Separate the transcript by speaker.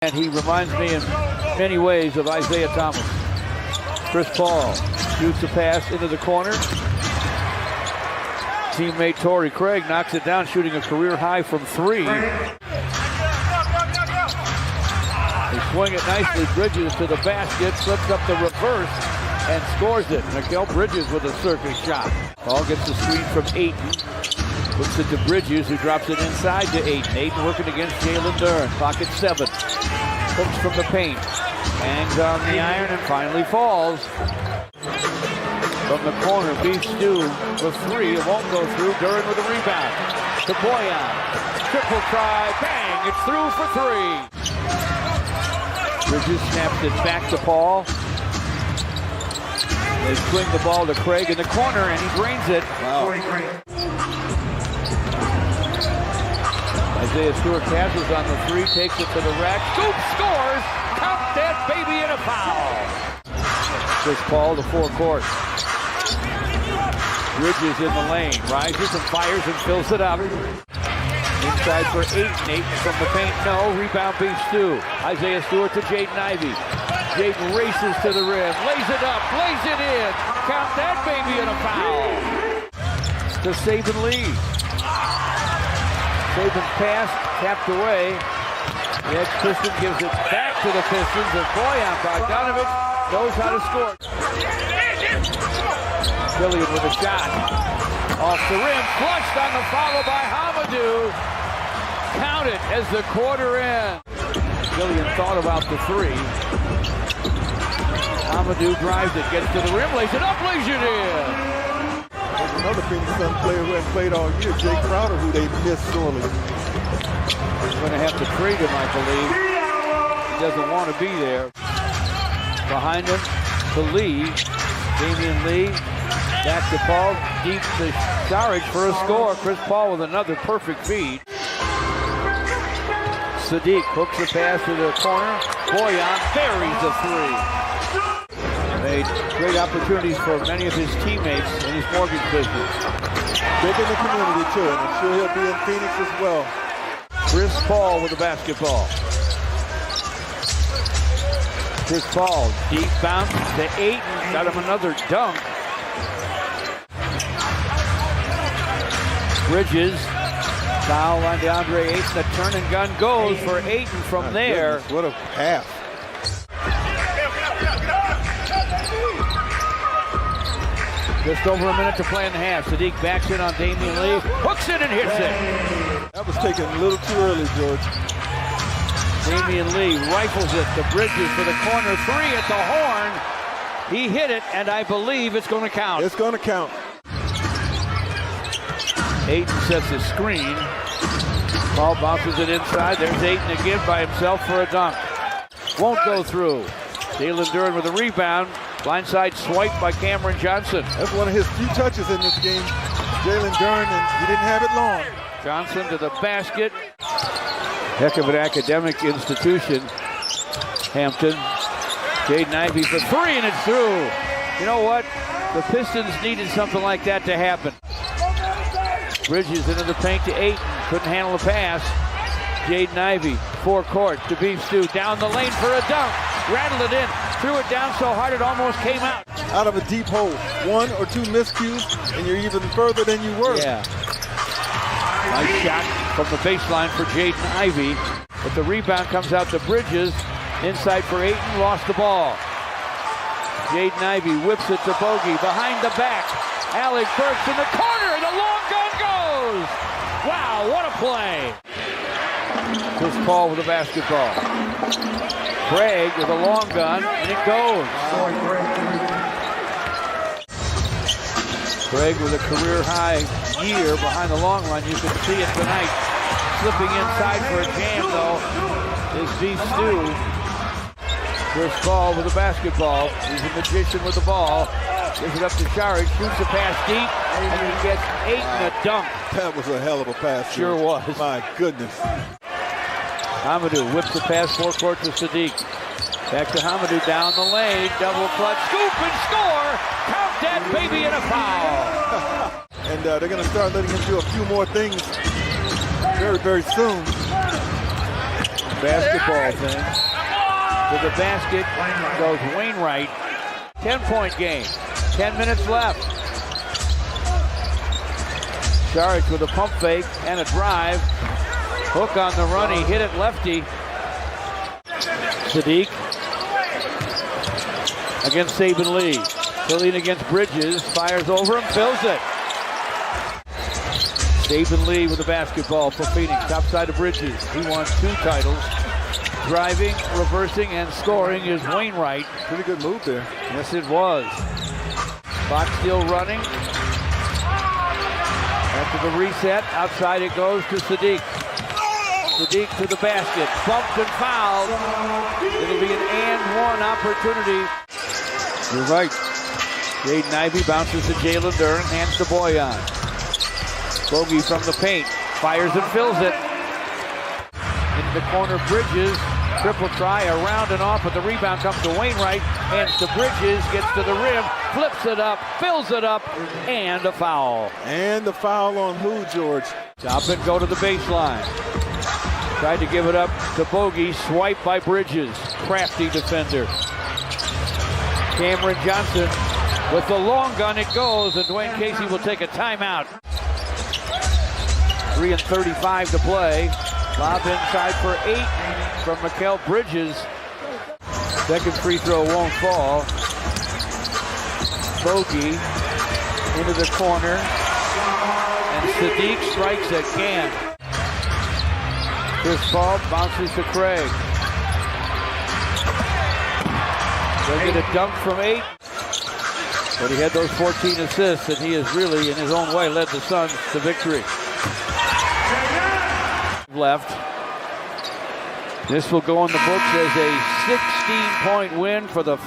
Speaker 1: And he reminds me in many ways of Isaiah Thomas. Chris Paul shoots a pass into the corner. Teammate Torrey Craig knocks it down, shooting a career high from 3. They swing it nicely. Bridges to the basket, slips up the reverse, and scores it. Mikal Bridges with a circus shot. Paul gets the screen from Ayton. Looks it to Bridges, who drops it inside to Ayton. Ayton working against Jalen Duren. Pocket 7. Hooks from the paint. Hangs on the iron and finally falls. From the corner, Beef Stew for 3. It won't go through. Duren with a rebound. To Boyan. Triple try. Bang! It's through for 3. Bridges snaps it back to Paul. They swing the ball to Craig in the corner, and he drains it. Wow. Isaiah Stewart passes on the 3, takes it to the rack. Scoop, scores! Count that baby in a foul. Chris Paul to forecourt. Bridges in the lane, rises and fires and fills it up. Inside for Ayton. Ayton from the paint, no. Rebound Beef Stew. Isaiah Stewart to Jaden Ivey. Jaden races to the rim, lays it up, lays it in. Count that baby in a foul. To Saban Lee. Saban's pass tapped away. The ex-Piston gives it back to the Pistons, and Boyan Bogdanovic knows how to score. Killian with a shot. Off the rim, flushed on the follow by Hamidou. Count it as the quarter ends. Killian thought about the 3. Hamidou drives it, gets to the rim, lays it up, lays it in.
Speaker 2: There's another Phoenix Sun player who hasn't played all year, Jay Crowder, who they missed sorely.
Speaker 1: They're going to have to trade him, I believe. He doesn't want to be there. Behind him to Lee. Damian Lee. Back to Paul. Deep to Saric for a score. Chris Paul with another perfect feed. Sadiq hooks the pass to the corner. Boyan buries a 3. Made great opportunities for many of his teammates in his mortgage business.
Speaker 2: Big in the community too, and I'm sure he'll be in Phoenix as well.
Speaker 1: Chris Paul with the basketball. Chris Paul, deep bounce to Ayton. Got him another dunk. Bridges, foul on DeAndre Ayton. The turn and gun goes for Ayton from there.
Speaker 2: Goodness, what a pass.
Speaker 1: Just over a minute to play in the half. Sadiq backs in on Damian Lee. Hooks it and hits it.
Speaker 2: That was taken a little too early, George.
Speaker 1: Damian Lee rifles it to Bridges for the corner 3 at the horn. He hit it, and I believe it's going to count.
Speaker 2: It's going to count.
Speaker 1: Ayton sets a screen. Paul bounces it inside. There's Ayton again by himself for a dunk. Won't go through. Jalen Duren with a rebound. Blindside swipe by Cameron Johnson.
Speaker 2: That's one of his few touches in this game. Jalen Duren, and he didn't have it long.
Speaker 1: Johnson to the basket. Heck of an academic institution. Hampton. Jaden Ivey for 3, and it's through. You know what? The Pistons needed something like that to happen. Bridges into the paint to Ayton. Couldn't handle the pass. Jaden Ivey, forecourt to Beef Stew. Down the lane for a dunk. Rattled it in. Threw it down so hard it almost came out.
Speaker 2: Out of a deep hole. 1 or 2 miscues, and you're even further than you were.
Speaker 1: Yeah. Nice shot from the baseline for Jaden Ivey. But the rebound comes out to Bridges. Inside for Ayton. Lost the ball. Jaden Ivey whips it to Bogey. Behind the back. Alec Burks in the corner. The long gun goes. Wow, what a play. Chris Paul with the basketball. Craig with a long gun, and it goes. Craig with a career-high year behind the long run. You can see it tonight. Slipping inside for a jam, though, is Beef Stew. Chris Paul with the basketball. He's a magician with the ball. Gives it up to Saric, shoots a pass deep, and he gets Ayton a dunk.
Speaker 2: That was a hell of a pass.
Speaker 1: Sure was.
Speaker 2: My goodness.
Speaker 1: Hamidou whips the pass forecourt to Sadiq. Back to Hamidou down the lane. Double clutch, scoop and score. Count that baby in a foul.
Speaker 2: And they're going to start letting him do a few more things very, very soon.
Speaker 1: basketball thing. To the basket goes Wainwright. 10-point game. 10 minutes left. Saric with a pump fake and a drive. Hook on the run. He hit it lefty. Sadiq against Saban Lee. Filling against Bridges. Fires over him. Fills it. Saban Lee with the basketball for Phoenix. Top side of Bridges. He won 2 titles. Driving, reversing, and scoring is Wainwright.
Speaker 2: Pretty good move there.
Speaker 1: Yes, it was. Clock still running. After the reset, outside it goes to Sadiq. Sadiq to the basket. Bumped and fouled. It'll be an and one opportunity. You're right. Jaden Ivey bounces to Jalen Dern. Hands the boy on. Bogey from the paint. Fires and fills it. Into the corner, Bridges. Triple try, around and off, but the rebound comes to Wainwright. Hands to Bridges, gets to the rim, flips it up, fills it up, and a foul.
Speaker 2: And the foul on who, George?
Speaker 1: Stop and go to the baseline. Tried to give it up to Bogey, swipe by Bridges. Crafty defender. Cameron Johnson with the long gun, it goes, and Dwayne Casey will take a timeout. 3:35 to play. Lob inside for 8 from Mikal Bridges. Second free throw won't fall. Bogey into the corner. And Sadiq strikes again. Chris Paul bounces to Craig. They'll get a dunk from 8. But he had those 14 assists, and he has really, in his own way, led the Suns to victory. Left. This will go in the books as a 16-point win for the